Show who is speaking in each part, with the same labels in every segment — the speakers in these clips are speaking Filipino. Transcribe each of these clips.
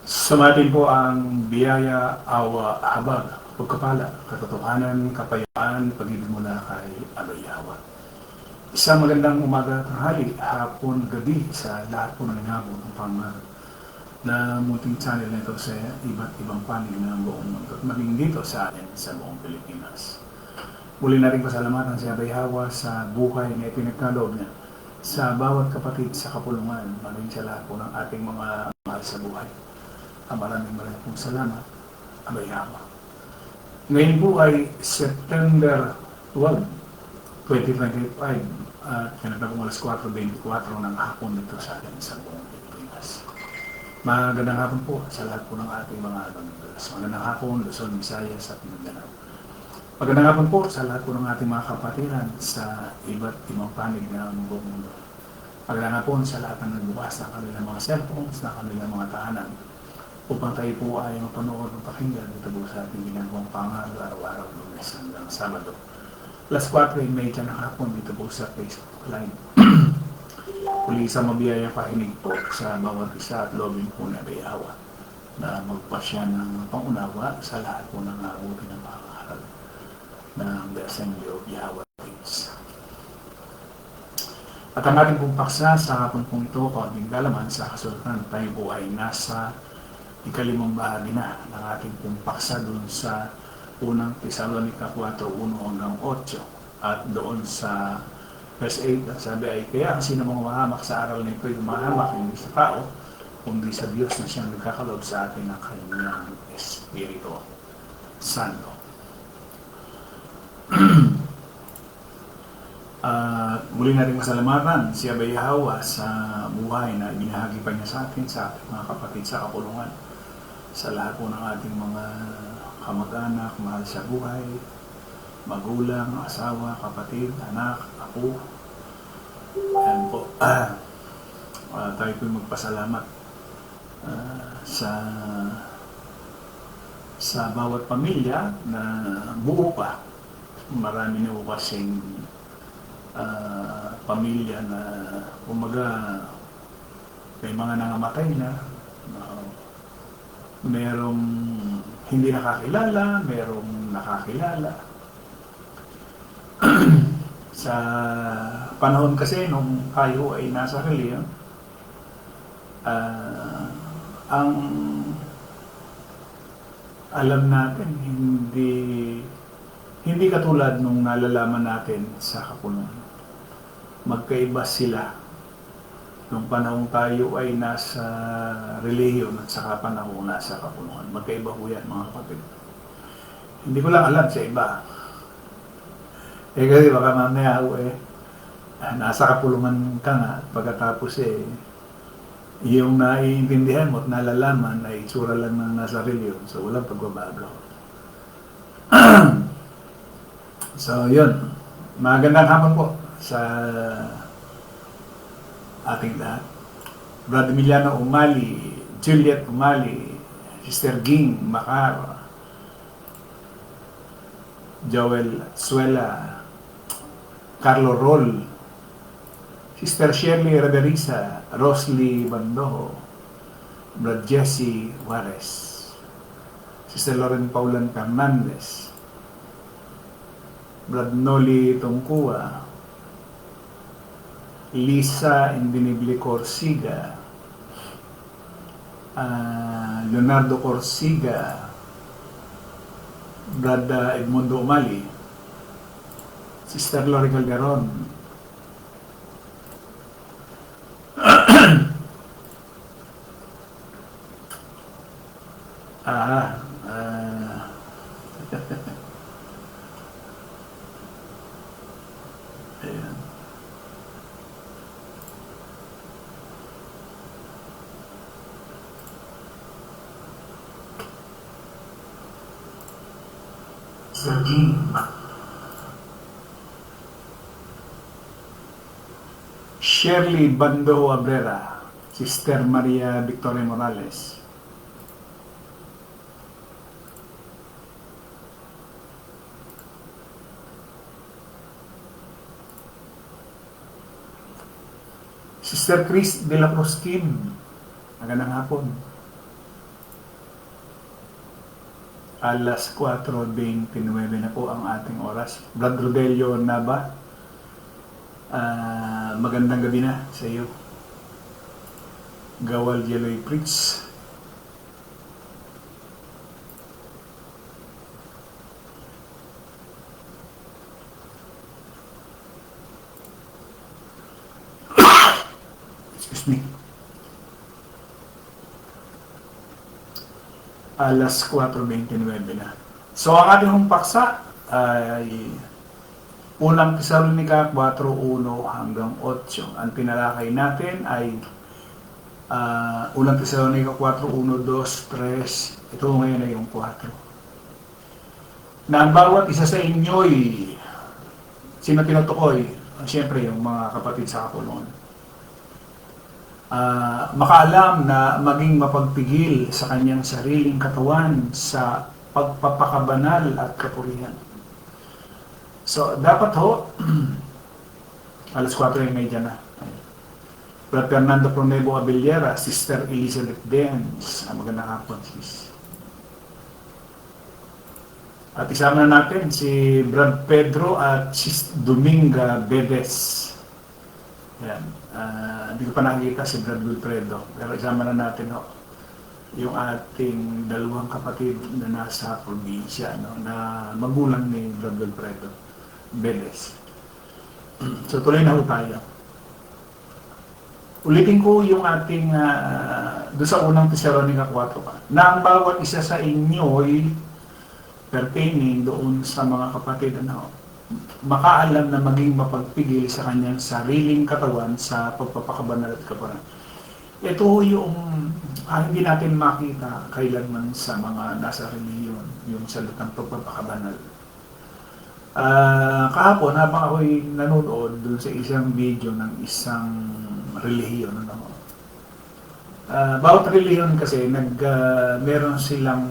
Speaker 1: Sumatin po ang biyaya, awa, habag, pagkapala, katotohanan, kapayapaan, pag-ibig mula kay Abay Yawa. Isang magandang umaga, tanghali, hapon, gabi sa lahat po ng inabot ng pang na multing channel nito sa iba't ibang panig ng buong mundo at maging dito sa atin sa buong Pilipinas. Muli natin pasalamatan si Abay Yawa sa buhay na ipinagkaloob niya sa bawat kapatid sa kapulungan, maging sa lahat po ng ating mga mahal sa buhay. Maraming pong salamat, Abay Yawa. Ngayon po ay September 12, 2025 at pinagpapong alas 4:24 ng hapon dito sa atin sa buong Pilipinas. Magandang hapon po sa lahat po ng ating mga Pilipinas. Magandang hapon, Luzon, Visayas at Mindanao. Magandang hapon po sa lahat po ng ating mga kapatiran sa iba't ibang panig ng buong mundo. Magandang hapon sa lahat ng nagbukas ng kanilang mga cellphones, ng kanilang mga tahanan, upang tayo po ay mapanood ng pakinggan dito po sa ating ginagawang pangalo araw-araw Lunes hanggang Sabado. Alas 4:30 ng hapon dito po sa Facebook Live. Muli isang mabiyayang pakinig po sa bawat isa at lobin po na Abay Yawa na magpasya ng pangunawa sa lahat po ng abuti ng pangaral ng The Assembly of Yahweh Praise. At ang ating pong paksa sa hapon pong ito, kaunting galaman sa kasulatan, tayo po ay nasa ikalimang bahagi na ng ating pong paksa doon sa unang Tesalonica 4:1 hanggang 8 at doon sa verse 8 at sabi ay kaya ang sino mga mahamak sa aral nito ay mahamak hindi sa tao kundi sa Diyos na siyang nagkakalob sa atin ng kanyang Espiritu Santo. Muli natin masalamatan si Abay Yawa sa buhay na ibinahagi pa niya sa atin, sa ating mga kapatid sa kapulungan, sa lahat po ng ating mga kamag-anak, mahal sa buhay, magulang, asawa, kapatid, anak, apo. Ayan po. Tayo po magpasalamat sa bawat pamilya na buo pa. Marami na po kasing pamilya na umaga may mga nangamatay na, merong hindi nakakilala, merong nakakilala. Sa panahon kasi nung tayo ay nasa reliyon, ang alam natin hindi katulad nung nalalaman natin sa kapulungan. Magkaiba sila nung panahon tayo ay nasa reliyon at saka panahon nasa kapulungan. Magkaiba po yan, mga kapatid. Hindi ko lang alam sa iba. Kasi baka mamaya nasa kapulungan ka nga at pagkatapos yung naiintindihan mo at nalalaman ay itsura lang ng nasa reliyon. So walang pagbabago. So yun. Magandang hapon po sa ating lahat. Brother Emiliano Umali, Juliet Umali, Sister Ging Macar, Joel Suela, Carlo Roll, Sister Shirley Raderisa, Rosly Bandojo, Brad Jesse Juarez, Sister Lauren Paulan Fernandez, Brad Noli Tongkua, Lisa Indinibli Corsiga, Leonardo Corsiga, Brad Edmundo Umali, Sister Lori Calderon, ayan. Shirley Bando Abrera, Sister Maria Victoria Morales, Sister Chris de la Cruz Kim, magandang hapon. Alas 4:29 na po ang ating oras. Brad Rodelio na ba? Magandang gabi na sa iyo. Gawal Jeloy Prince. Excuse me. Alas 4:29 na. So ang ating hong paksa ay unang Tesalonica 4:1 hanggang 8. Ang tinalakay natin ay unang Tesalonica 4:1, 2, 3. Ito ngayon ay yung 4. Na ang bawat isa sa inyo'y sino tinutukoy? Siyempre yung mga kapatid sa kapulungan. Makaalam na maging mapagpigil sa kanyang sariling katawan sa pagpapakabanal at kapurihan. So, dapat ho, alas 4:30 na. Brother Fernando Pronebo Abellera, Sister Elizabeth Denz, magandang hapon, sis. At isama na natin si Brad Pedro at Sis Dominga Bedes. Yan. Hindi ko pa nakikita si Brad Wilfredo, pero isama na natin ho, yung ating dalawang kapatid na nasa probinsya, no, na magulang ni Brad Wilfredo Bedes. So tuloy na ho tayo. Ulitin ko yung ating doon sa unang Tesalonica 4 na ang bawat isa sa inyo'y pertaining doon sa mga kapatid makaalam na maging mapagpigil sa kanyang sariling katawan sa pagpapakabanal at kapurihan. Ito yung hindi natin makita kailanman sa mga nasa reliyon, yung salitang pagpapakabanal. Kahapon, habang ako'y nanonood dun sa isang video ng isang relihiyon, bawat relihiyon kasi meron silang,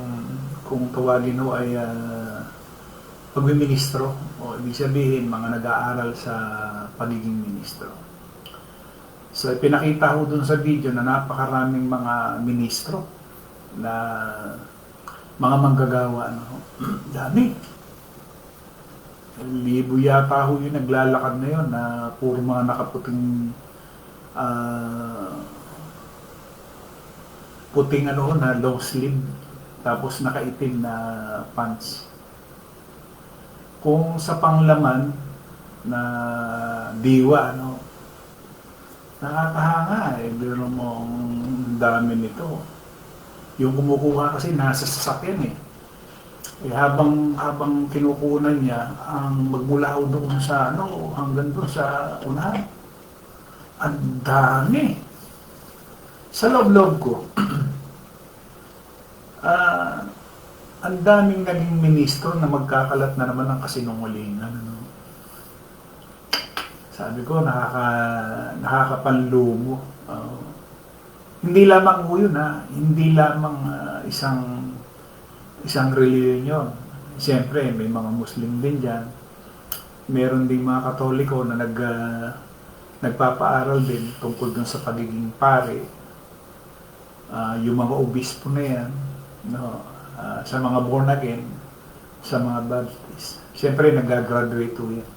Speaker 1: kung tawagin ho ay pagmiministro, o ibig sabihin mga nag-aaral sa pagiging ministro. So pinakita ko dun sa video na napakaraming mga ministro na mga manggagawa, dami. Libo yata ho yung naglalakad na yun na puro mga nakaputing puting na long sleeve tapos nakaitim na pants. Kung sa panglaman na diwa, nakakahanga biro mo ang dami nito. Yung kumukuha kasi nasa sasakyan habang kinukunan niya ang magmula doon sa hanggang doon sa unahan. Ang dami. Sa loob-loob ko, ang daming naging ministro na magkakalat na naman ng kasinungalingan. Sabi ko, nakakapanlumo. Hindi lamang mo yun, hindi lamang isang reliyon yun. Siyempre, may mga Muslim din dyan. Meron din mga Katoliko na nagpapaaral din tungkol dun sa pagiging pare. Yung mga obispo na yan, sa mga born again, sa mga Baptist. Siyempre, nag-graduate to yan.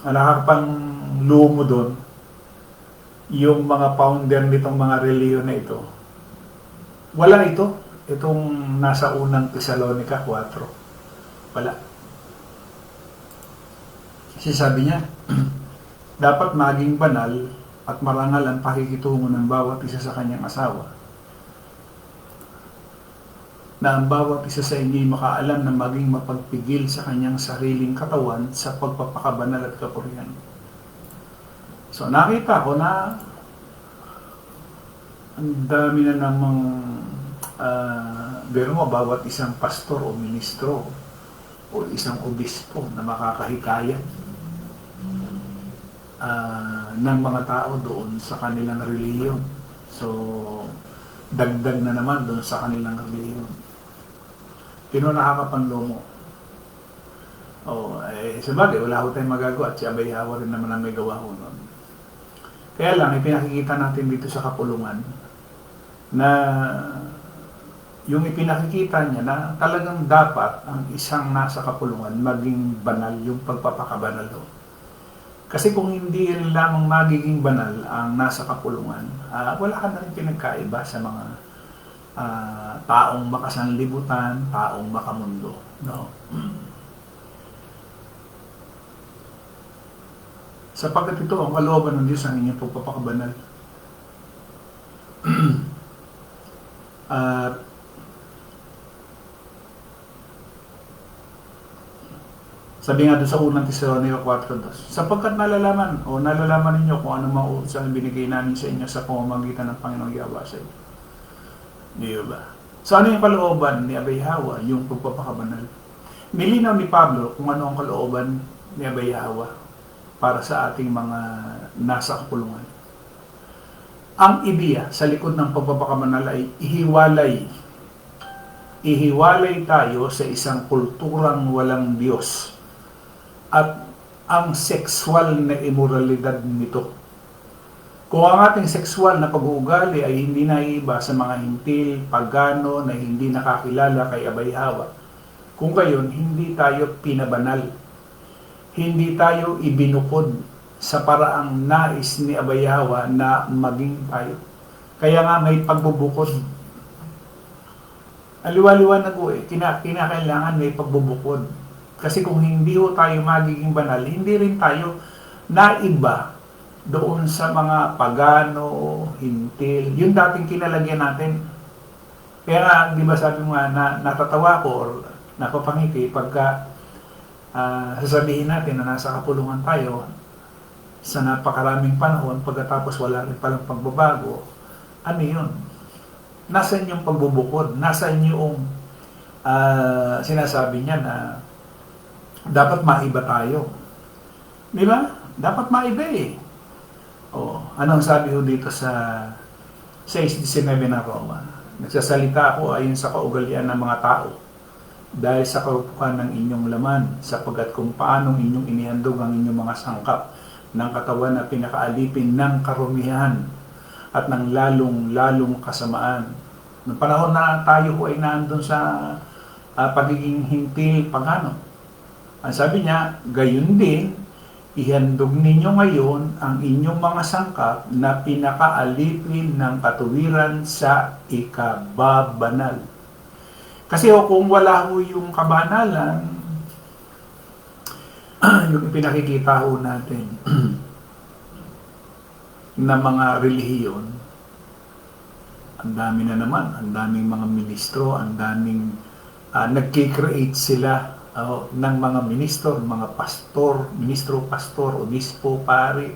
Speaker 1: Nakakapang lumo doon, yung mga founder nitong mga reliyon na ito, wala itong nasa unang Tesalonica 4. Wala. Kasi sabi niya, dapat maging banal at marangal ang pakikitungo ng bawat isa sa kanyang asawa, na ang bawat isa sa inyo'y makaalam na maging mapagpigil sa kanyang sariling katawan sa pagpapakabanal at kapurihan. So nakita ko na ang dami na namang pero mo, bawat isang pastor o ministro o isang obispo na makakahikayat ng mga tao doon sa kanilang reliyon. So dagdag na naman doon sa kanilang reliyon. Kino nakakapanlumo. Sabagay, wala ko tayong magagawa at si Abay Hawa rin naman ang may gawa ko noon. Kaya lang, ipinakikita natin dito sa kapulungan na yung ipinakikita niya na talagang dapat ang isang nasa kapulungan maging banal yung pagpapakabanal doon. Kasi kung hindi rin lamang magiging banal ang nasa kapulungan, wala ka na rin pinagkaiba sa mga taong makasanlibutan, taong makamundo. No? Sapagkat ito ang kalooban ng Diyos ang inyong pagpapakabanal. At sabi nga doon sa unang Tesalonica 4:2, sapagkat nalalaman ninyo kung ano mautos ang binigay namin sa inyo sa pamamagitan ng Panginoong Yahweh sa inyo. Di ba? So ano yung kalooban ni Abay Hawa? Yung pagpapakabanal. Nilinaw ni Pablo kung ano ang kalooban ni Abay Hawa para sa ating mga nasa kapulungan. Ang ideya sa likod ng pagpapakabanal ay ihiwalay tayo sa isang kulturang walang Diyos at ang sexual na immoralidad nito. Kung ang ating sexual na pag-uugali ay hindi naiiba sa mga hintil, pagano na hindi nakakilala kay Abay Hawa, kung gayon, hindi tayo pinabanal. Hindi tayo ibinukod sa paraang nais ni Abay Hawa na maging tayo. Kaya nga may pagbubukod. Aliwa-liwanag ko kinakailangan may pagbubukod. Kasi kung hindi ho tayo magiging banal, hindi rin tayo naiba doon sa mga pagano, hintil, yung dating kinalagyan natin. Kaya nga, di ba sabi mo nga, natatawa ko or napapangiti pagka sasabihin natin na nasa kapulungan tayo sa napakaraming panahon, pagkatapos wala rin palang pagbabago. Ano yun? Nasaan yung pagbubukod? Nasaan yung sinasabi niya na dapat maiba tayo? Di ba? Dapat maiba eh. Anong sabi ko dito sa 6:19 na Roma? Nagsasalita ako ayon sa kaugalian ng mga tao dahil sa karupukan ng inyong laman, sapagkat kung paanong inyong inihandog ang inyong mga sangkap ng katawan na pinakaalipin ng karumihan at ng lalong kasamaan. Noong panahon na tayo ay naandun sa pagiging hintil pagano. Ang sabi niya, gayon din, ihandog ninyo ngayon ang inyong mga sangkap na pinakaalipin ng katuwiran sa ikababanal. Kasi kung wala ho yung kabanalan, yung pinakikita ho natin na mga relihiyon, ang dami na naman, ang daming mga ministro, ang daming nagkikreate sila ng mga ministro, mga pastor, ministro, pastor, obispo, pari,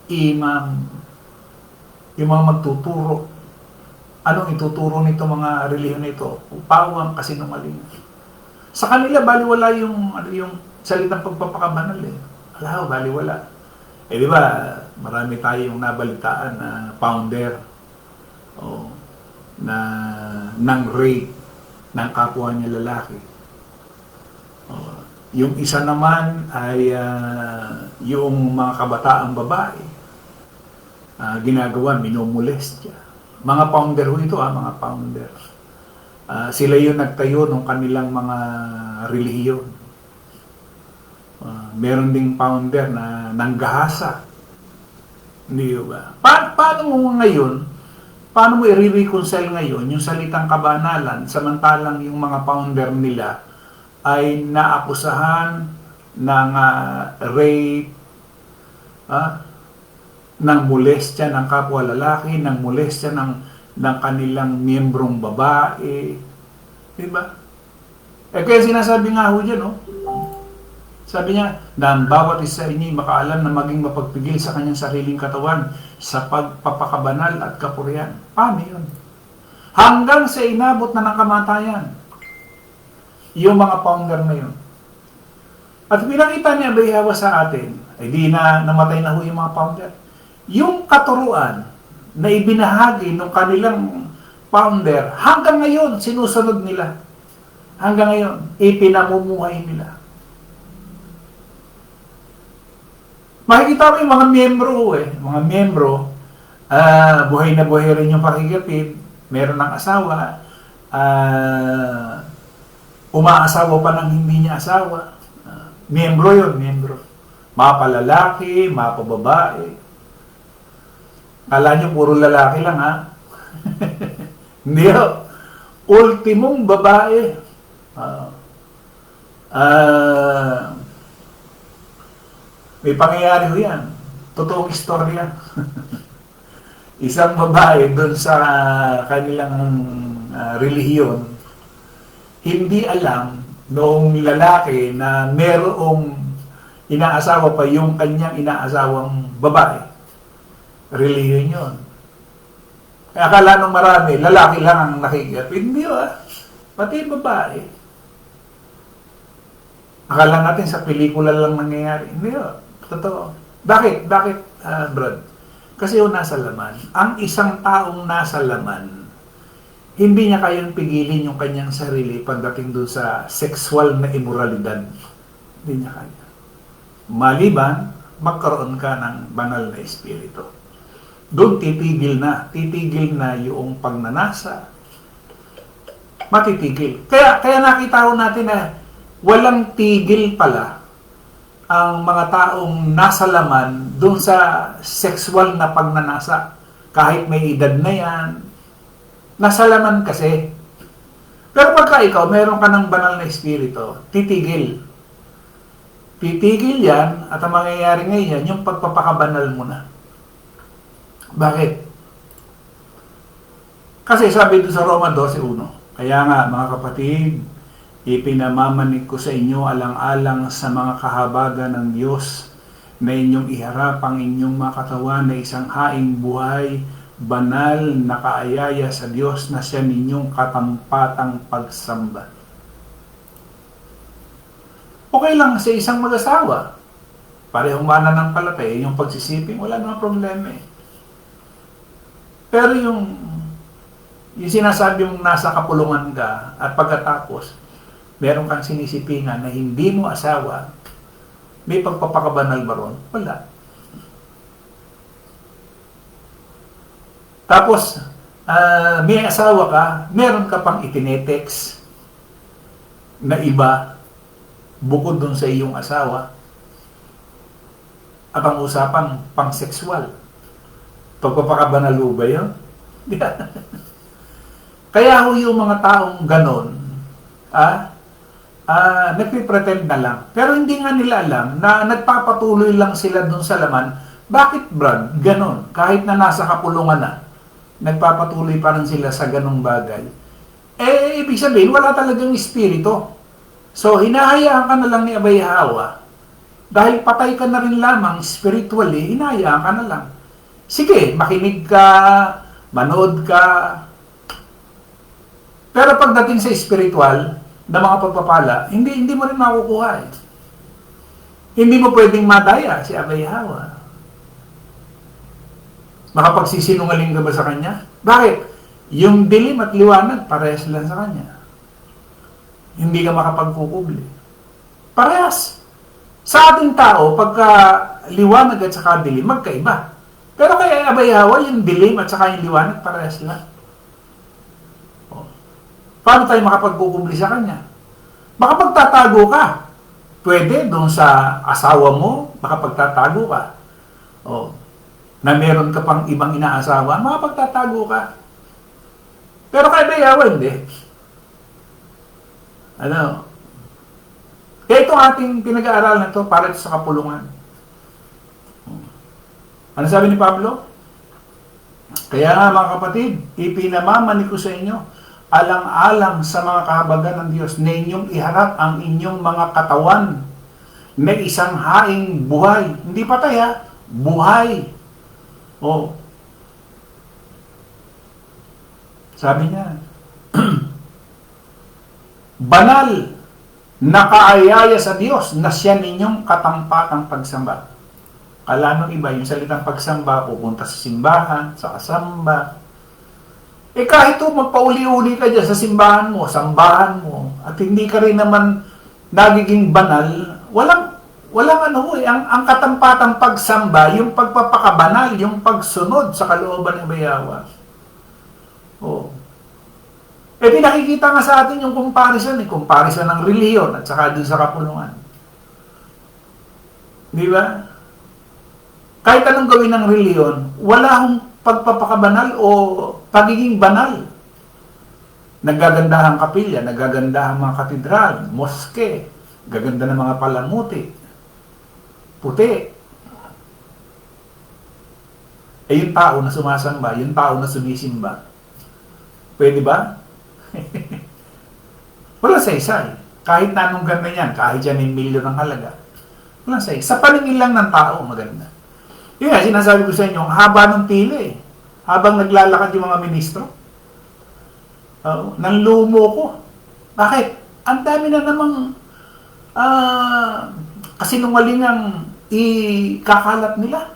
Speaker 1: imam, yung mga magtuturo. Anong ituturo nito mga relihiyon nito? Pawang kasinungaling. Sa kanila, baliwala yung salitang pagpapakabanal eh. Wala, baliwala. Di ba, marami tayong nabalitaan na founder ng rape ng kapwa niya lalaki. Yung isa naman ay yung mga kabataang babae ginagawa, minumolestya. Mga founder ho ito, mga founder. Sila yung nagtayo ng kanilang mga relihiyon. Meron ding founder na nanggahasa. Hindi ba? Paano mo i-reconcile ngayon yung salitang kabanalan samantalang yung mga founder nila ay naakusahan ng rape, ng molestya ng kapwa lalaki, ng molestya ng kanilang miyembrong babae. Diba? Kaya sinasabi nga ho dyan, sabi niya, na ang bawat isa inyo makaalam na maging mapagpigil sa kanyang sariling katawan sa pagpapakabanal at kapurihan. Paano yun? Hanggang sa inabot na ng kamatayan. Yung mga founder na yun. At pinakita niya Abay Hawa sa atin, ay di na namatay na ho yung mga founder. Yung katuruan na ibinahagi ng kanilang founder, hanggang ngayon, sinusunod nila. Hanggang ngayon, ipinamumuhay nila. Makikita mo yung mga miyembro, mga miyembro, buhay na buhay rin yung pakikipid, meron ng asawa, umaasawa pa ng hindi niya asawa. Miyembro yun, miyembro. Mapalalaki, mapababae. Kala nyo puro lalaki lang, ha? Hindi, ho. Ultimong babae. May pangyayari ho yan. Totoong istorya. Isang babae doon sa kanilang relihiyon, hindi alam noong lalaki na merong inaasawa pa yung kanyang inaasawang babae. Relihiyon yun. Kaya akala nung marami, lalaki lang ang nakikita. Hindi pati babae. Akala natin sa pelikula lang nangyayari. Hindi totoo. Bakit? Bakit, Brad? Kasi yung nasa laman. Ang isang taong nasa laman, hindi niya kayang pigilin yung kanyang sarili pagdating doon sa sexual na immoralidad. Hindi niya kaya. Maliban, magkaroon ka ng banal na espiritu. Doon titigil na yung pagnanasa. Matitigil. Kaya nakita ko natin na walang tigil pala ang mga taong nasa laman doon sa sexual na pagnanasa. Kahit may edad na yan, nasa laman kasi. Pero pagka ikaw, meron ka ng banal na espiritu, titigil. Titigil yan, at ang mangyayari ngayon, yung pagpapakabanal mo na. Bakit? Kasi sabi doon sa Roma 12:1, kaya nga mga kapatid, ipinamamanig ko sa inyo alang-alang sa mga kahabagan ng Diyos na inyong iharap ang inyong mga katawan na isang haing buhay, banal na kaayaya sa Diyos na siya ninyong katampatang pagsamba. Okay lang sa isang mag-asawa. Parehong mananampalataya, yung pagsisiping, wala namang problema eh. Pero yung sinasabi mong nasa kapulungan ka at pagkatapos, meron kang sinisipingan na hindi mo asawa, may pagpapakabanal ba ron? Wala. Tapos, may asawa ka, meron ka pang itinetext na iba bukod dun sa iyong asawa at ang usapang pang-sexual. Pagpapakabanal ba yun? Kaya ho yung mga taong ganon, nagpipretend na lang. Pero hindi nga nila alam na nagpapatuloy lang sila dun sa laman. Bakit, Brad? Ganon. Kahit na nasa kapulungan na, nagpapatuloy pa rin sila sa ganong bagay. Ibig sabihin, wala talagang espiritu. So, hinahayaan ka na lang ni Abay Hawa. Dahil patay ka na rin lamang spiritually, hinahayaan ka na lang. Sige, makinig ka, manood ka. Pero pagdating sa spiritual, na mga pagpapala, hindi mo rin makukuha eh. Hindi mo pwedeng madaya si Abay Hawa. Makapagsisinungaling ka ba sa kanya? Bakit? Yung dilim at liwanag, parehas lang sa kanya. Hindi ka makapagkukubli. Parehas. Sa ating tao, pagka liwanag at saka dilim, magkaiba. Pero kay Abay Hawa, yung dilim at saka yung liwanag, parehas lang. Paano tayo makapagkukubli sa kanya? Makapagtatago ka. Pwede doon sa asawa mo, makapagtatago ka. Na meron ka pang ibang inaasawa, makapagtatago ka. Pero kay Bayawa, hindi. Kaya itong ating pinag-aaral na ito, para ito sa kapulungan. Ano sabi ni Pablo? Kaya nga mga kapatid, ipinamamanig ko sa inyo, alang-alang sa mga kahabagan ng Diyos na inyong iharap ang inyong mga katawan na isang haing buhay. Hindi patay buhay. Sabi niya, banal na kaayaya sa Diyos na siya ninyong katampatang pagsamba. Kala nung iba, yung salitang pagsamba, pupunta sa simbahan, sa kasamba. Kahit magpauli-uli ka dyan sa simbahan mo, sambahan mo, at hindi ka rin naman nagiging banal, walang ang katampatang pagsamba, yung pagpapakabanal, yung pagsunod sa kalooban ng Bayawa. pinakikita nga sa atin yung comparison ng reliyon at saka dun sa kapulungan. Di ba? Kahit anong gawin ng reliyon, wala akong pagpapakabanal o pagiging banal. Nagagandahang kapilya, nagagandahang mga katedral, moske, gaganda ng mga palamuti, puti. Yung tao na sumasamba, yung tao na sumisimba, pwede ba? Wala saysay. Kahit na anong ganda niyan, kahit yan yung milyon ng halaga, wala saysay. Sa paningin lang ng tao, maganda. Yun nga, sinasabi ko sa inyo, ang haba ng pila eh. Habang naglalakad yung mga ministro, nanlumo ko. Bakit? Ang dami na namang kasinungalingang ikakalat nila.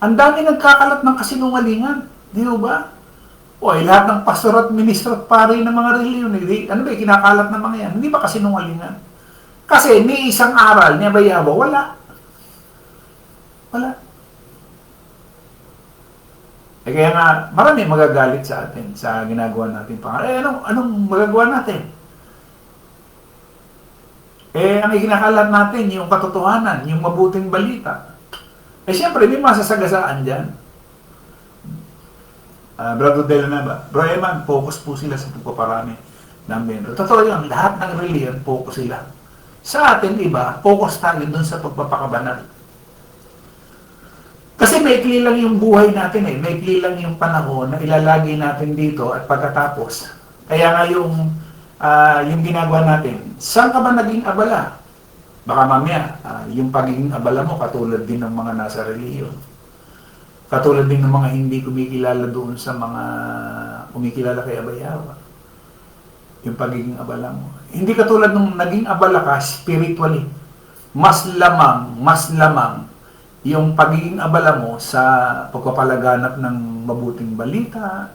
Speaker 1: Ang dami nagkakalat ng kasinungalingan. Di ba? Lahat ng pastor at ministro at pare ng mga reliyon, ano ba, kinakalat ng mga yan? Hindi ba kasinungalingan? Kasi ni isang aral niya Bayabo, wala. Kaya nga, marami magagalit sa atin sa ginagawa natin. Anong magagawa natin? Ang ikinakalat natin, yung katotohanan, yung mabuting balita. Siyempre, may masasagasaan dyan. Brother Delanaba, Bro Eman, focus po sila sa pagpaparami ng membro. Totoo yun, lahat ng reliyon, focus sila. Sa atin, iba, focus tayo dun sa pagpapakabanal. Kasi maikli lang yung buhay natin maikli lang yung panahon na ilalagay natin dito at pagkatapos. Kaya nga yung ginagawa natin, saan ka ba naging abala? Baka mamaya, yung pagiging abala mo katulad din ng mga nasa reliyon. Katulad din ng mga hindi kumikilala doon sa mga kumikilala kay Abayawa. Yung pagiging abala mo. Hindi katulad nung naging abala ka spiritually. Mas lamang yung pagiging abala mo sa pagpapalaganap ng mabuting balita,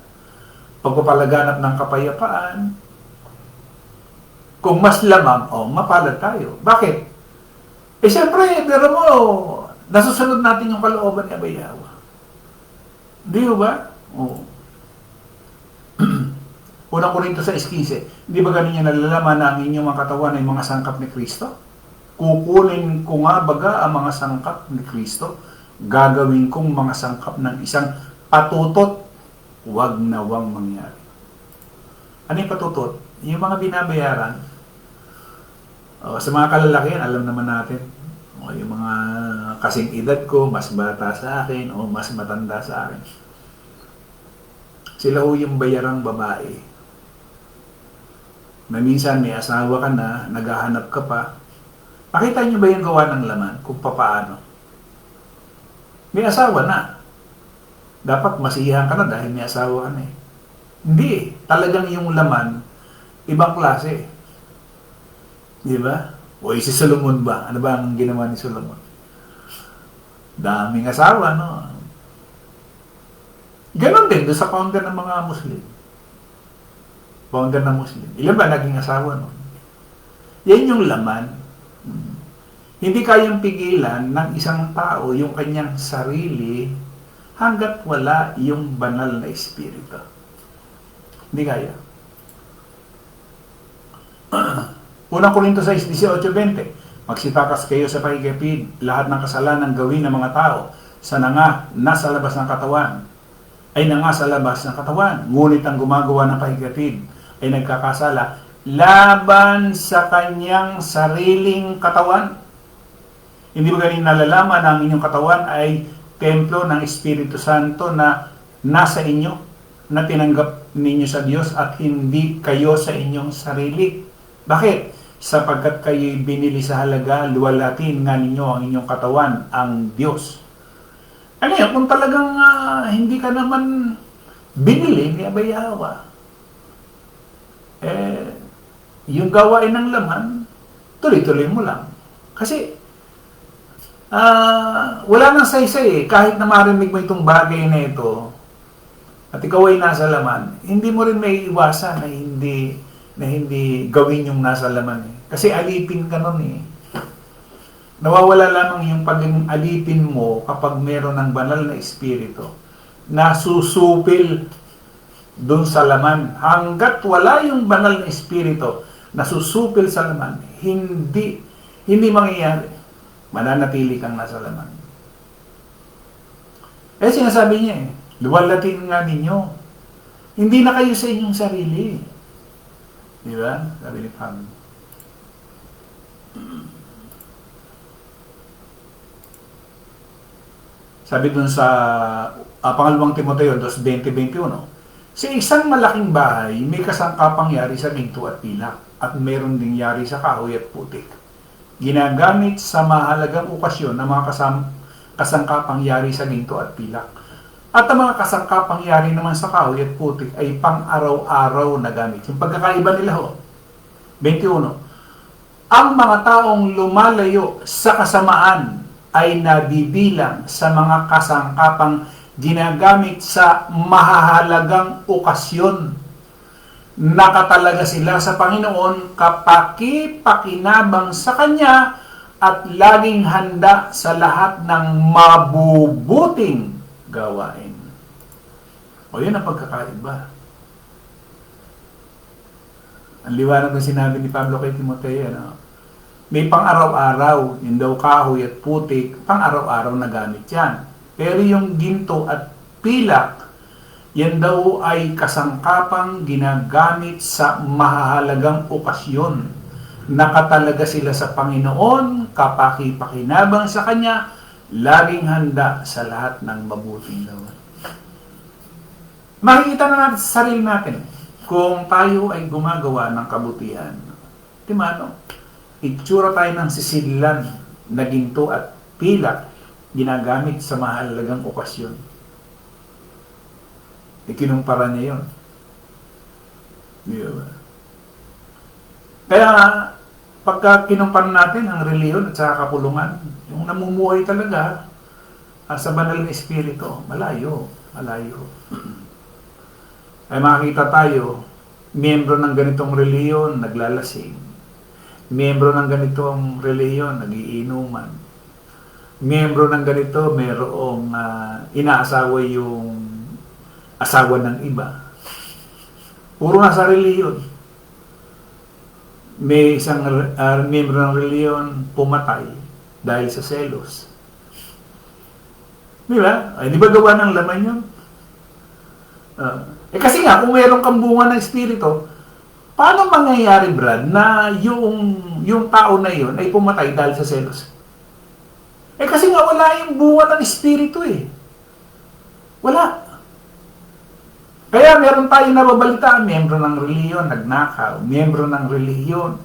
Speaker 1: pagpapalaganap ng kapayapaan. Kung mas lamang, mapalad tayo. Bakit? Siyempre, pero mo, nasusunod natin yung kalooban ni Abayawa. Di ba? Unang Korinto 6:15, di ba ganun yung nalalaman na ang inyong mga katawan ay mga sangkap ni Kristo? Kukunin ko nga baga ang mga sangkap ni Kristo, gagawin kong mga sangkap ng isang patutot, huwag nawang mangyari. Ano yung patutot? Yung mga binabayaran, sa mga kalalakihan, alam naman natin, yung mga kasing edad ko, mas bata sa akin, o mas matanda sa akin. Sila ho yung bayarang babae. Na minsan may asawa ka na, naghahanap ka pa, pakita niyo ba yung gawa ng laman kung papaano? May asawa na. Dapat masiyahan ka na dahil may asawa ka na Hindi talagang yung laman, ibang klase. Di ba? Si Solomon ba? Ano ba ang ginawa ni Solomon? Daming asawa, no? Ganon din doon sa founder ng mga Muslim. Founder ng Muslim. Ilan ba naging asawa, no? Yan yung laman. Hindi kayang pigilan ng isang tao yung kanyang sarili hanggat wala yung banal na espiritu. Hindi kaya. Unang Korinto 6:18-20, magsitakas kayo sa pahigapid, lahat ng kasalanan gawin ng mga tao sa nasa labas ng katawan, ay nasa labas ng katawan. Ngunit ang gumagawa ng pahigapid ay nagkakasala laban sa kanyang sariling katawan. Hindi ba galing nalalaman na ang inyong katawan ay templo ng Espiritu Santo na nasa inyo, na tinanggap ninyo sa Diyos at hindi kayo sa inyong sarili? Bakit? Sapagkat kayo'y binili sa halaga, luwalatin nga ninyo ang inyong katawan, ang Diyos. Ano yan? Kung talagang hindi ka naman binili ni Abayawa, yung gawain ng laman, tuloy-tuloy mo lang. Kasi, wala nang saysay kahit na marinig mo itong bagay na ito, at ikaw ay nasa laman, hindi mo rin may iwasan na hindi gawin yung nasa laman Kasi alipin ka nun Nawawala lamang yung pagiging alipin mo kapag meron ng banal na espiritu na susupil doon sa laman. Hanggat wala yung banal na espiritu na susupil sa laman, hindi mangyayari. Mananatili kang nasa laman. Sinasabi niya luwalhatin nga ninyo. Hindi na kayo sa inyong sarili. Di ba? Sabi ni Pam. Sabi dun sa pangalawang Timoteo 2:20-21, sa isang malaking bahay, may kasangkapang yari sa ginto at pilak, at meron ding yari sa kahoy at putik. Ginagamit sa mahalagang okasyon ng mga kasangkapang yari sa ginto at pilak. At ang mga kasangkapang yari naman sa kahoy at putik ay pang-araw-araw na gamit. Yung pagkakaiba nila 21. Ang mga taong lumalayo sa kasamaan ay nabibilang sa mga kasangkapang ginagamit sa mahahalagang okasyon. Nakatalaga sila sa Panginoon, kapaki-pakinabang sa Kanya, at laging handa sa lahat ng mabubuting gawain. O yun ang pagkakaiba. Ang liwanag ng sinabi ni Pablo kay Timoteo, may pang-araw-araw, yun daw kahoy at putik, pang-araw-araw na gamit yan. Pero yung ginto at pilak, yan daw ay kasangkapang ginagamit sa mahahalagang okasyon. Nakatalaga sila sa Panginoon, kapaki-pakinabang sa Kanya, laging handa sa lahat ng mabuting gawain. Makikita na natin sa sarili natin kung tayo ay gumagawa ng kabutihan. Timano, itsura tayo ng sisidlan na ginto at pilak ginagamit sa mahalagang okasyon. Ikinumpara niya yun. Diba? Kaya pagka kinumpara natin ang reliyon at saka kapulungan, yung namumuhay talaga sa banal na espiritu, malayo. Ay makikita tayo, miyembro ng ganitong reliyon, naglalasing. Miyembro ng ganitong reliyon, nagiinuman. Miyembro ng ganito, mayroong inaasawa yung asawa ng iba. Puro nga sa reliyon. May isang miyembro ng reliyon pumatay dahil sa selos. Di ba? Ay, di ba gawa ng laman yun? Kasi nga, kung mayroong kang bunga ng espiritu, paano mangyayari, Brad, na yung tao na yun ay pumatay dahil sa selos? Kasi nga wala yung bunga ng espiritu Wala. Kaya meron tayong nababalitaan, miyembro ng reliyon, nagnakaw, miyembro ng reliyon.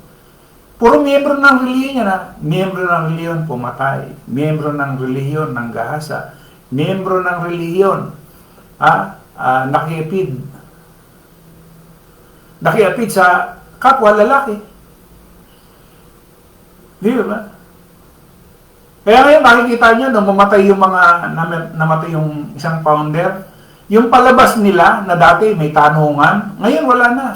Speaker 1: Puro miyembro ng reliyon yan miyembro ng reliyon, pumatay, miyembro ng reliyon, nanggahasa, miyembro ng reliyon, nakiapid sa kapwa lalaki. Di ba? Kaya ngayon makikita nyo nung namatay yung isang founder, yung palabas nila na dati may tanungan, ngayon wala na.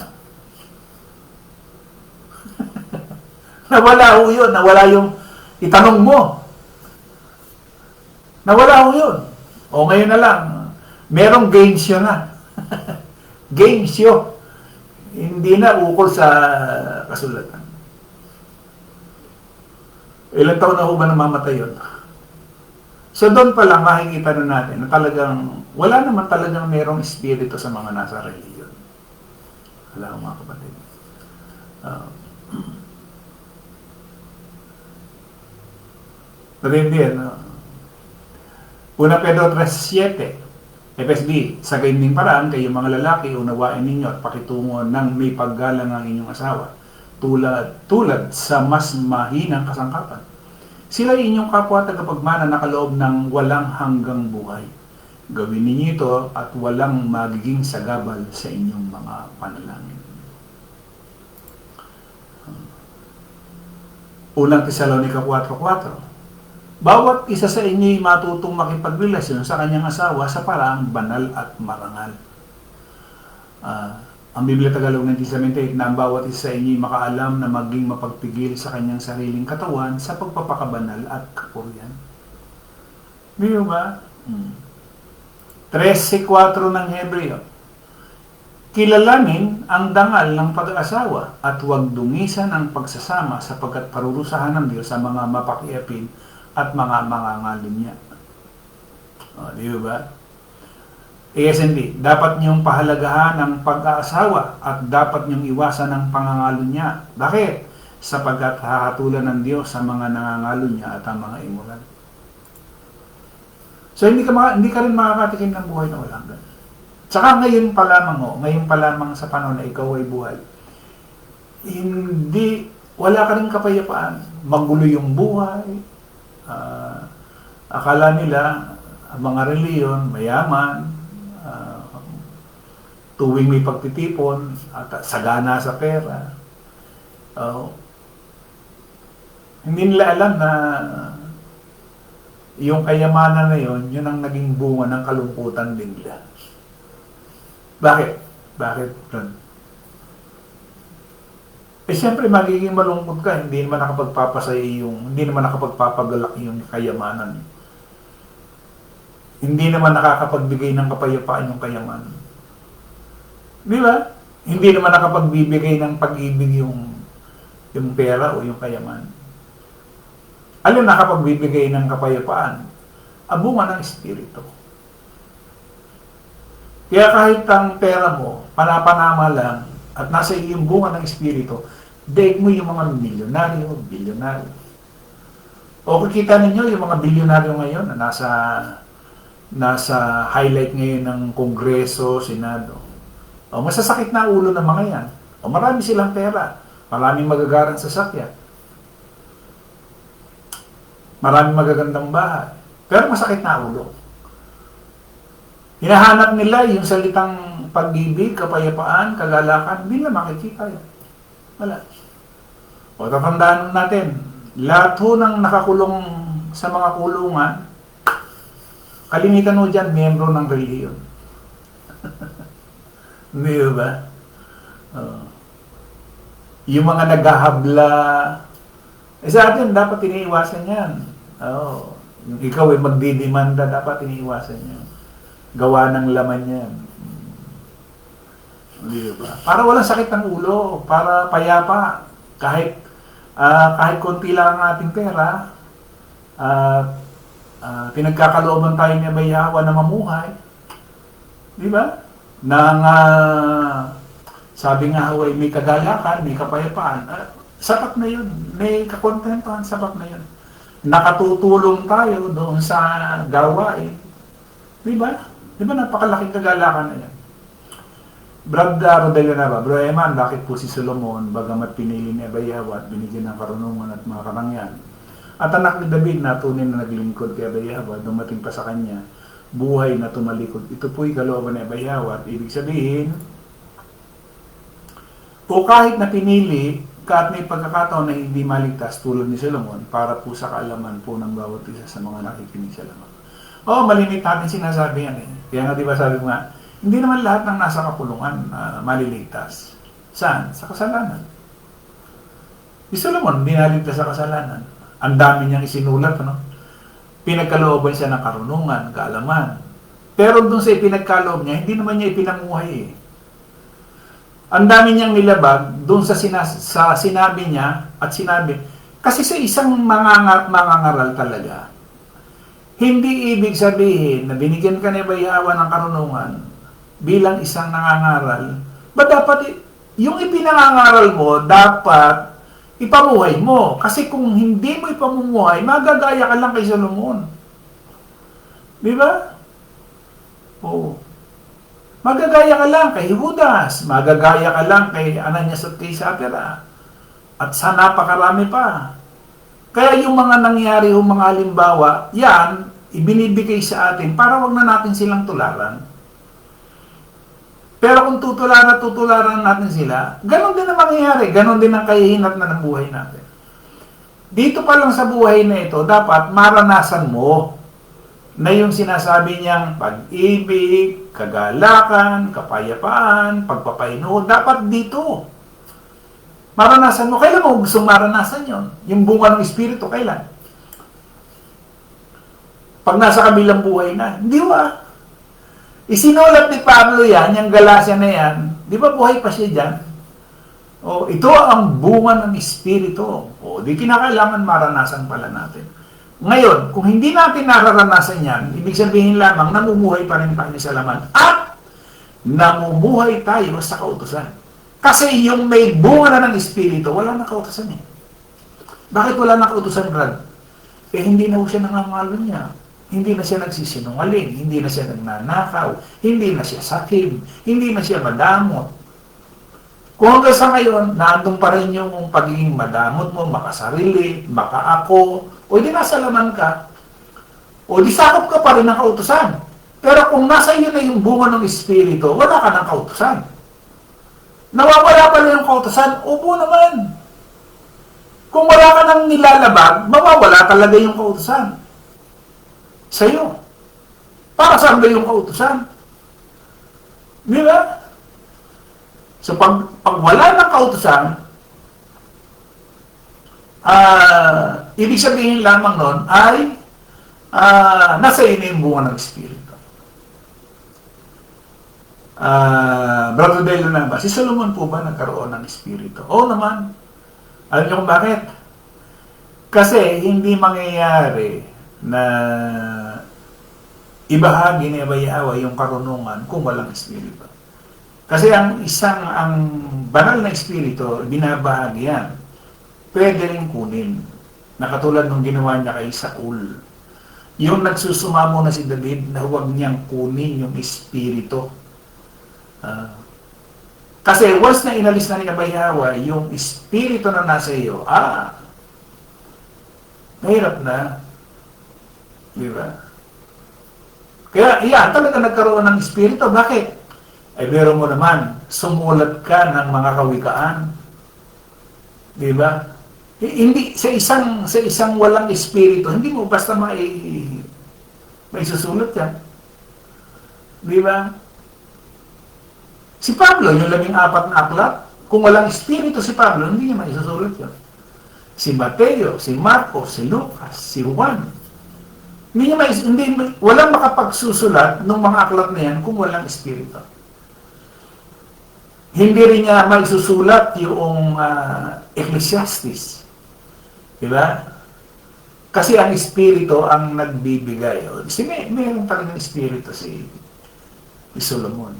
Speaker 1: Nawala ho yun, nawala yung itanong mo. Nawala ho yun. O ngayon na lang, merong game show na. Game show. Hindi na ukol sa kasulatan. Ilang taon na ho ba namamatay yun? So doon pa lang makikita na natin na talagang wala naman talagang merong espiritu sa mga nasa reliyon. Wala ko mga kapatid. Rin, Una Pedro 3:7, FSB, sa gayunding paraan, kayong mga lalaki, unawain ninyo at pakitungo ng may paggalang ang inyong asawa, tulad sa mas mahinang kasangkapan. Sila inyong kapwa tagapagmana na kaloob ng walang hanggang buhay. Gawin ninyo ito at walang magiging sagabal sa inyong mga panalangin. Unang Tesalonica 4:4, bawat isa sa inyo'y matutong makipagrelasyon sa kanyang asawa sa paraang banal at marangal. Ang Biblia Tagalog 1978 na ang bawat isa sa inyo'y makaalam na maging mapagpigil sa kanyang sariling katawan sa pagpapakabanal at kapurihan. Di ba? 13:4 ng Hebreo. Kilalanin ang dangal ng pag-asawa at huwag dungisan ang pagsasama sapagkat parurusahan ng Diyos sa mga mapakiapin at mga mangangalim niya. O, di ba? ASND, dapat niyong pahalagahan ang pag-aasawa at dapat niyong iwasan ang pangangalo niya. Bakit? Sapagkat hahatulan ng Diyos sa mga nangangalo niya at ang mga imulan. So hindi ka rin makakatikim ng buhay na walang ganun. Tsaka ngayon pa lamang sa panahon na ikaw ay buhay, wala ka rin kapayapaan. Magulo yung buhay. Akala nila, ang mga reliyon, mayaman, tuwing may pagtitipon, at sagana sa pera. Hindi nila alam na yung kayamanan na yun ang naging bunga ng kalungkutan din nila. Bakit? Bakit, Ron? Siyempre, magiging malungkot ka. Hindi naman hindi naman nakapagpapagalak yung kayamanan. Hindi naman nakakapagbigay ng kapayapaan yung kayamanan. Di ba? Hindi naman nakapagbibigay ng pag-ibig yung pera o yung kayamanan. Alin nakapagbibigay ng kapayapaan? Abungan ng Espiritu. Kaya kahit ang pera mo, panapanama lang, at nasa iyong bunga ng Espiritu, daig mo yung mga milyonaryo, bilyonaryo. O kikita ninyo yung mga bilyonaryo ngayon na nasa highlight ngayon ng Kongreso, Senado. O masasakit na ulo ng mga yan. O marami silang pera, maraming magagarang sasakyan, maraming magagandang bahay, pero masakit na ulo. Hinahanap nila yung salitang pag-ibig, kapayapaan, kagalakan, hindi na makikita yun. Wala. O tatandaan natin, lahat ho ng nakakulong sa mga kulungan, kalimitan ho dyan, miyembro ng reliyon. Hindi ba? Yung mga naghahabla, sa atin, dapat iniiwasan yan. Yung ikaw ay magdidemanda, dapat iniiwasan yan. Gawa ng laman yan. Hindi ba? Para walang sakit ng ulo, para payapa. Kahit konti lang ang ating pera, pinagkakalooban tayo ni Abayawa na mamuhay. Di ba? Sabi nga ho, may kagalakan, may kapayapaan. Sapat na yun. May kakontentuhan, sapat na yun. Nakatutulong tayo doon sa gawain. Di ba? Di ba napakalaking kagalakan na yan? Brad Rodel na ba? Bro Eman, bakit po si Solomon, bagamat pinili ni Abayawa at binigyan ng karunungan at mga karangyan? At anak ni David na tunay na naglingkod kay Abayawa, dumating pa sa kanya, buhay na tumalikod. Ito po'y kalooban ni Abayawa at ibig sabihin, o kahit na pinili ka at may pagkakataon na hindi maligtas tulad ni Solomon para po sa kaalaman po ng bawat isa sa mga nakikinig sa lamang. Malimit natin sinasabi yan eh. Kaya nga diba sabi mo nga, hindi naman lahat ng nasa kapulungan maliligtas. Saan? Sa kasalanan. Si Solomon, hindi naligtas sa kasalanan. Ang dami niyang isinulat, pinagkalooban siya ng karunungan, kaalaman. Pero doon sa ipinagkaloob niya, hindi naman niya ipinamuhay eh. Ang dami niyang nilabag doon sa sinabi niya at sinabi. Kasi sa isang mangangaral talaga, hindi ibig sabihin na binigyan ka ni Abayawa ng karunungan bilang isang nangangaral. Ba dapat yung ipinangangaral mo, dapat ipamuhay mo. Kasi kung hindi mo ipamumuhay, magagaya ka lang kay Solomon. Di ba? Oo. Magagaya ka lang kay Judas. Magagaya ka lang kay Ananias at kay Sapphira. At sa napakarami pa. Kaya yung mga nangyari, yung mga halimbawa, yan, ibinibigay sa atin para wag na natin silang tularan. Pero kung tutularan natin sila, ganon din ang mangyayari. Ganon din ang kahihinat na ng buhay natin. Dito pa lang sa buhay na ito, dapat maranasan mo na yung sinasabi niyang pag-ibig, kagalakan, kapayapaan, pagpapahinahon, dapat dito. Maranasan mo. Kailan mo gusto maranasan yon? Yung bunga ng Espiritu, kailan? Pag nasa kabilang buhay na. Hindi ba? Isinulat ni Pablo yan, yung Galacia na yan, Di ba buhay pa siya dyan? O, ito ang bunga ng Espiritu. O, di kinakailangan maranasan pala natin. Ngayon, kung hindi natin nararanasan yan, ibig sabihin lamang, namumuhay pa rin tayo sa laman. At, namumuhay tayo sa kautusan. Kasi yung may bunga na ng Espiritu, wala na kautusan eh. Bakit wala na kautusan, Brad? Eh, hindi na siya nangangalo niya. Hindi na siya nagsisinungaling, hindi na siya nagnanakaw, hindi na siya sakib, hindi na siya madamot. Kung hanggang sa ngayon, naandun pa rin yung pagiging madamot mo, makasarili, makaako, o di nasa laman ka, o di sakop ka pa rin ng kautusan. Pero kung nasa iyo na yung bunga ng Espiritu, wala ka ng kautusan. Nawawala pa rin yung kautusan, upo naman. Kung wala ka nang nilalabag, mawawala talaga yung kautusan sa'yo. Para saan ba yung kautusan? Di ba? So, pag wala ng kautusan, ibig sabihin lamang nun ay nasa iyo yung bunga ng Espiritu. Brother Delo na ba? Si Solomon po ba nagkaroon ng Espiritu? Oo naman. Alam niyo kung bakit? Kasi hindi mangyayari na ibahagi ni Abayawa yung karunungan kung walang Espiritu. Kasi ang banal na Espiritu, binabahagi yan. Pwede rin kunin. Na katulad nung ginawa niya kay Saul. Yung nagsusumamo na si David na huwag niyang kunin yung Espiritu. Kasi once na inalis na ni Abayawa yung Espiritu na nasa iyo, mahirap na. Di ba? Kaya, talaga nagkaroon ng Espiritu. Bakit? Ay, meron mo naman, sumulat ka ng mga kawikaan. Di ba? Hindi, sa isang walang Espiritu, hindi mo basta may susulat yan. Di ba? Si Pablo, yung 14 na aklat, kung walang Espiritu si Pablo, hindi niya maisusulat yan. Si Mateo, si Marcos, si Lucas, si Juan, walang makapagsusulat ng mga aklat na yan kung walang Espiritu. Hindi rin niya maisusulat yung Ecclesiastes. Diba? Kasi ang Espiritu ang nagbibigay. Kasi mayroon talagang Espiritu si Solomon.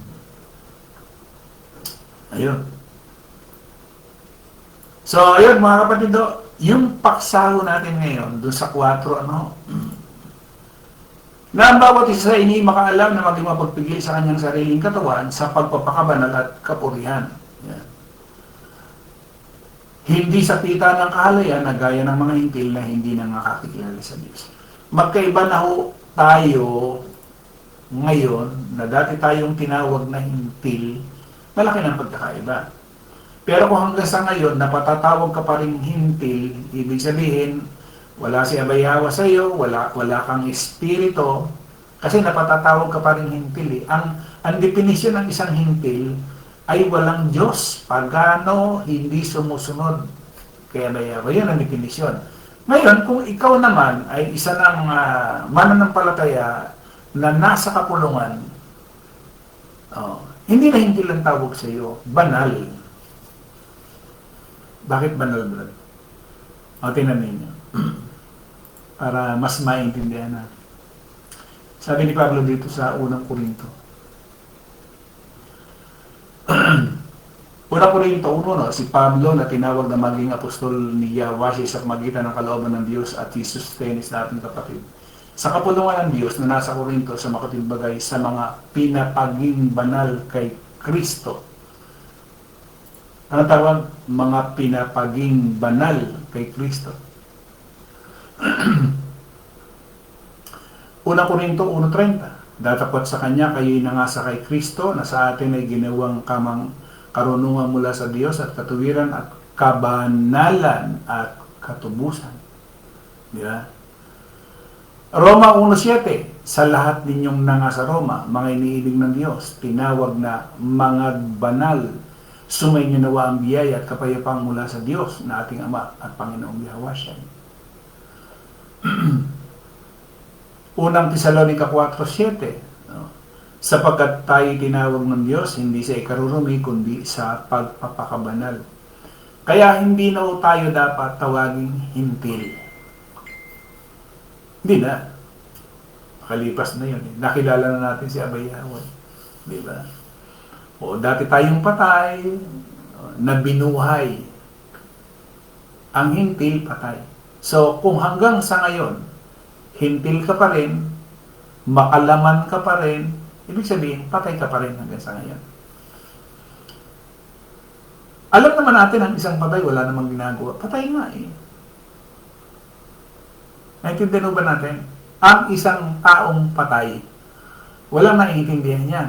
Speaker 1: Ayun. So, ayun mga kapatid, yung paksaho natin ngayon, doon sa 4, na ang bawat isa sa inyo makaalam na maging mapagpigil sa kanyang sariling katawan sa pagpapakabanal at kapurihan. Yan. Hindi sa pita ng kahalayan na gaya ng mga hintil na hindi na nakakikilala sa Diyos. Magkaiba na ho tayo ngayon na dati tayong tinawag na hintil, malaki ng pagkakaiba. Pero kung hanggang sa ngayon, napatatawag ka pa rin hintil, ibig sabihin, wala si Abayawa sa iyo, wala kang Espiritu, kasi napatatawag ka pa rin hintil. Ang definisyon ng isang hintil ay walang Diyos, pagano, hindi sumusunod kay Abayawa. Yan ang definisyon. Ngayon, kung ikaw naman ay isa ng mananampalataya na nasa kapulungan, hindi na hintil ang tawag sa iyo, banal. Bakit banal, brad? Tingnan ninyo. Para mas maintindihan natin. Sabi ni Pablo dito sa unang Korinto. Unang Korinto 1, si Pablo na tinawag na maging apostol ni Yahweh sa magitan ng kalooban ng Diyos at Jesus Tenis na ating kapatid. Sa kapulungan ng Diyos na nasa Korinto sa makatimbagay sa mga pinapaging banal kay Kristo. Ano tawag? Mga pinapaging banal kay Kristo. Unang Korinto 1:30. Datapot sa Kanya kayo'y nangasa kay Kristo na sa atin ay ginawang kamang karunungan mula sa Diyos at katuwiran at kabanalan at katubusan. Di ba? Roma 1:7. Sa lahat ninyong nangasa Roma, mga iniibig ng Diyos, tinawag na mga banal, sumainyo nawa ang biyaya at kapayapang mula sa Diyos na ating Ama at Panginoong Yahweh. Unang Tesalonica 4:7. sapagkat tayo tinawag ng Diyos hindi sa ikarurumi kundi sa pagpapakabanal. Kaya hindi na tayo dapat tawaging hintil. Hindi na. Kalipas na yun. Nakilala na natin si Abay Yahweh. Di ba? O dati tayong patay na binuhay. Ang hintil, patay. So, kung hanggang sa ngayon, hintil ka pa rin, makalaman ka pa rin, ibig sabihin, patay ka pa rin hanggang sa ngayon. Alam naman natin, ang isang patay, wala namang ginagawa. Patay nga eh. Naintindihan ba natin? Ang isang taong patay, walang naiintindihan yan.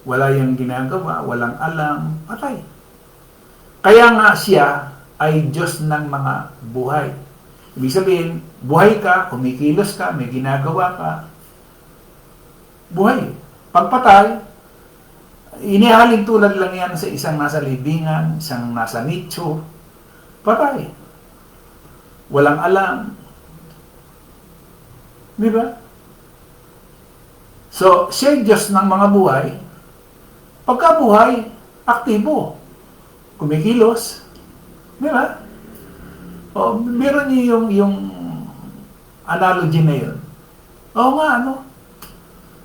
Speaker 1: Wala yung ginagawa, walang alam, patay. Kaya nga siya ay Diyos ng mga buhay. Ibig sabihin, buhay ka, kumikilos ka, may ginagawa ka, buhay. Pagpatay, inihalin tulad lang yan sa isang nasa libingan, isang nasa nicho, patay. Walang alam. Di ba? So, siya Diyos ng mga buhay. Pagka buhay, aktibo. Kumikilos. Di ba? O, meron niyo yung analogy na yun. Oo nga, ano?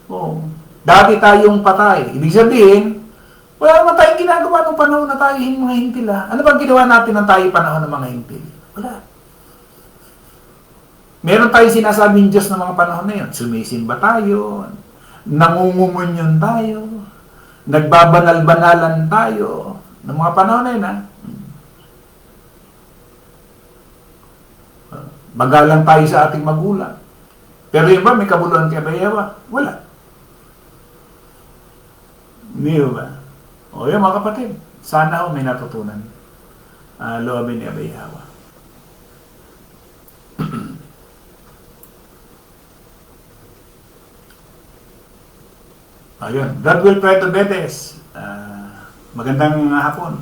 Speaker 1: O, dati tayong patay. Ibig sabihin, wala naman tayong ginagawa ng panahon na tayo yung mga hintil. Ano bang ginawa natin ng tayo panahon ng mga hintil? Wala. Meron tayong sinasabing Diyos ng mga panahon na yun. Sumisimba tayo, nangungumunyon tayo, nagbabanal-banalan tayo ng mga panahon na yun. Magalang tayo sa ating magulang. Pero yun ba, may kabuluhan kay Abay Yahweh? Wala. Hindi ba? O yun mga kapatid, sana may natutunan. Loobin ni Abay Yahweh. Ayun. God will pray to Betes. Magandang hapon.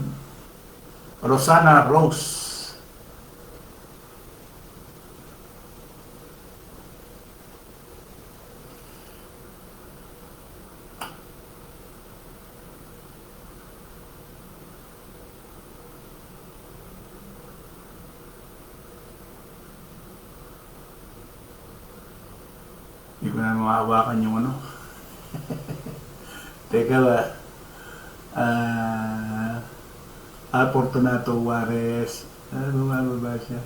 Speaker 1: Rosana Rose. Hindi ko na mahawakan yung ano. Teka ba? Fortunato Juarez. Bumababa siya.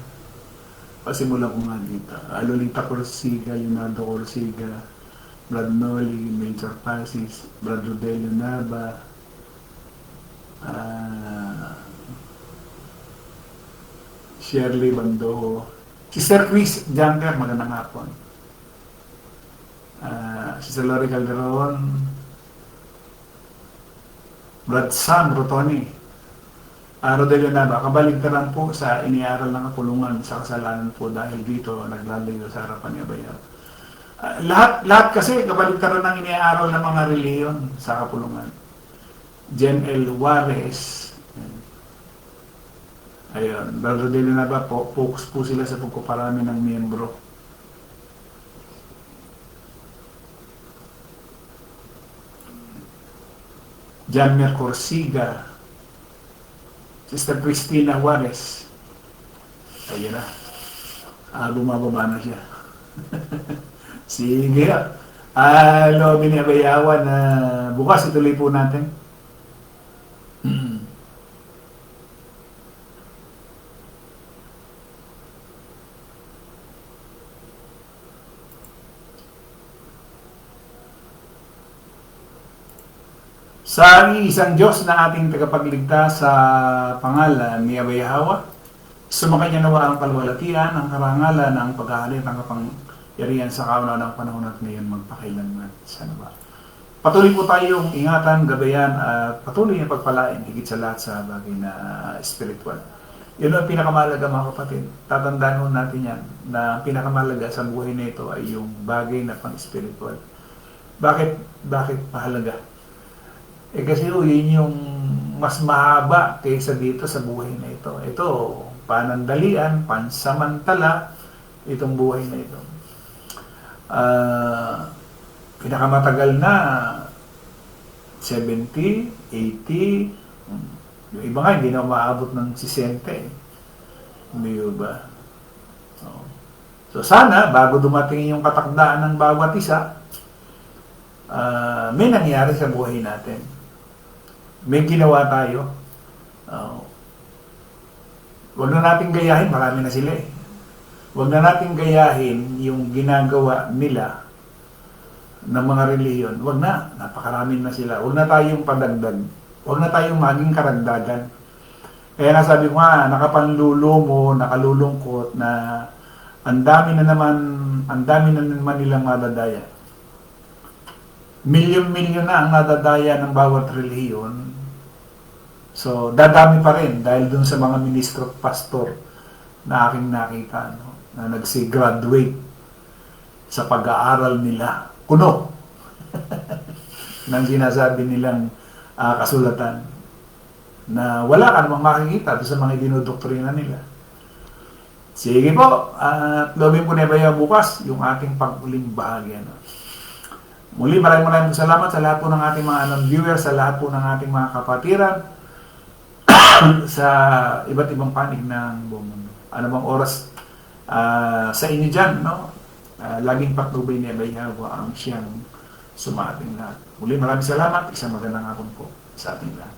Speaker 1: Pasimula ko nga dito. Lolita Corsiga, Leonardo Corsiga, Brad Noli, Major Pasis, Brad Rodelio Nava, Shirley Bandoho, Sister Chris Junker, magandang hapon. Sister Lori Calderon, Brad Sam Rotoni, Rodelio Nava, kabaligtaran po sa iniaral ng kapulungan sa kasalanan po dahil dito naglalayo sa harapan ni Abay Yahweh. Lahat kasi kabaligtaran ng iniaral ng mga reliyon sa kapulungan. Jen L. Juarez, ayun, Brad Rodelio Nava po, focus po sila sa pagkuparami ng miyembro. Janmer Corsiga, Sister Cristina Juarez. Ayun na. Bumababa na siya. Sige. Loobin ni Abay Yahweh na bukas ituloy po natin. Sa isang Diyos na ating tagapagligtas sa pangalan ni Abay Yahweh, sumakanya nawa ang kalwalatian, ang karangalan, ang paghahalin, ang kapangyarihan sa kauna ng panahon at ngayon magpakailanman. Sana ba? Patuloy po tayong ingatan, gabayan at patuloy na pagpalain higit sa lahat sa bagay na spiritual. Yun ang pinakamalaga mga kapatid. Tatandaan ho natin yan na ang pinakamalaga sa buhay na ito ay yung bagay na pang-spiritual. Bakit mahalaga? Kasi yun yung mas mahaba kaysa dito sa buhay na ito. Ito, panandalian, pansamantala, itong buhay na ito. Pinakamatagal na 70, 80, yung iba nga hindi na umaabot ng 60. Hindi ba? So sana, bago dumating yung katakdaan ng bawat isa, may nangyari sa buhay natin. May ginawa tayo. Huwag na natin gayahin, marami na sila eh. Huwag na natin gayahin yung ginagawa nila ng mga reliyon. Huwag na, napakarami na sila. Huwag na tayong padagdag. Huwag na tayong maging karagdagan. Kaya nasabi ko nga, nakapanlulo mo, nakalulungkot na ang dami na naman nilang madadaya. Milyon-milyon na ang nadadaya ng bawat relihiyon. So, dadami pa rin dahil dun sa mga ministro at pastor na aking nakita, no, na nagsi-graduate sa pag-aaral nila. Kuno ng sinasabi nilang kasulatan na wala ka namang makikita doon sa mga dinodoktrina nila. Sige po, at lobin po na ba bukas yung ating pag-uling bahagi. No? Muli, maraming salamat sa lahat po ng ating mga viewers, sa lahat po ng ating mga kapatiran sa iba't ibang panig ng buong mundo. Ano bang oras sa inyo dyan, no? Laging patnubay ni Abayhawa ang siyang sumating lahat. Muli, maraming salamat. Isang magandang hapon po sa ating lahat.